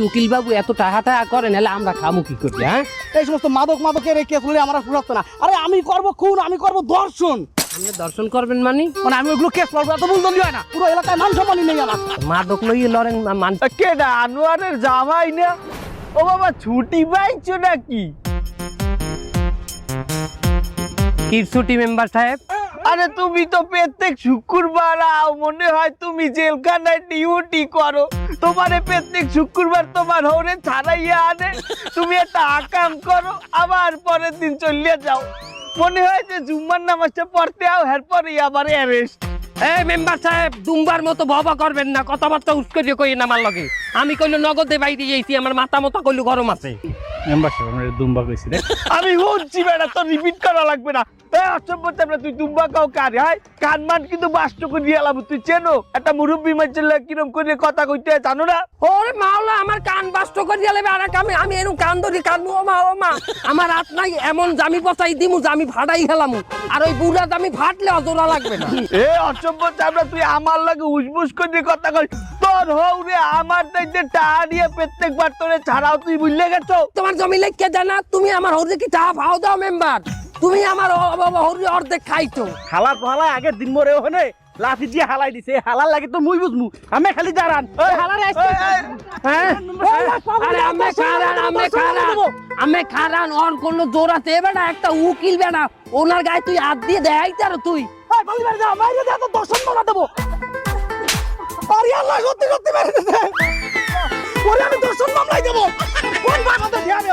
উকিল বাবু এত টাহাটা করেন নাহলে আমরা খামু কি করি? হ্যাঁ, এই সমস্ত মাদকের এই কেস হলে আমার পুরাতো না। আরে আমি করব খুন, আমি করব ধর্ষণ। আপনি দর্শন করবেন মানে আমি ওইগুলো কেস লড়বো, এত মূলধনী হয় না। পুরো এলাকায় মান সম্মানই নেই আমার। মাদক লইয়ে লড়েন মান কেডা আনোয়ারের জামাই না? ও বাবা ছুটি পাইছো নাকি? কি ছুটি মেম্বার সাহেব? আরে তুমি তো প্রত্যেক শুক্রবার আও, মনে হয় তুমি জেলখানায় ডিউটি করো। তোমারে প্রত্যেক শুক্রবার তোমার হরে ছাড়াইয়া আনে, তুমি একটা আকাম করো, আবার পরের দিন চলে যাও। মনে হয় যে জুম্মার নামাজটা পড়তে আও, এরপরে আবার অ্যারেস্ট। এই মেম্বার সাহেব দুম্বার মতো ভবা করবেন না, কথাবার্তা উস্করিয়ে কই না আমার লগে। আমি কইলো নগদে বাইরে যাইছি, আমার মাথা মতো কইলো গরম আছে। আমি বলছি বেটা, তো রিপিট করা লাগবে না। তুই দুম্বা কাও কারে হাই কান মান কিন্তু বাস্ত করে দিয়ে এলাম। তুই চেনো একটা মুরব্বী মাইছিল কিরম করে কথা কইতে জানো না? ওরে মাওলা, আমার কান বাস্ত করে দিলে আর আমি এরকম কান ধরি কানবো। ও মা আমার হাত নাই, এমন জামি পচাই দিমু জামি ফাটাই খেলামু। আর ওই বুড়া জামি ফাটলে অজোড়া লাগবে না। এ অসভ্য চামড়া, তুই আমার লাগে উসবুস করে কথা কই। তোর হউ রে আমার দাইতে টাকা দিয়ে প্রত্যেকবার তোরে ছাড়াও, তুই ভুলে গেছো? তোমার জমি লেখকে জানা, তুমি আমার হরে কি চা ভাও দাও মেম্বার। তুমি আমার হরি অর্ধেক খাইছো। হালা হালা আগের দিন মরে ওখানে লাঠি দিয়ে হালাই দিছে। হালার লাগে তো মুই বুঝমু, আমি খালি দাঁড়ান। হ্যাঁ আরে আমি খারান ওর কোনো জোর আছে বেটা? একটা উকিল বেটা, ওনার গায়ে তুই হাত দিয়ে দেখাইতে আর তুই দর্শন মানা দেবো। আরে আল্লাহ, সত্যি সত্যি মেরে দিছে। ওরে আমি দর্শন মামলাই দেবো। কোন ভাষাতে ধ্যান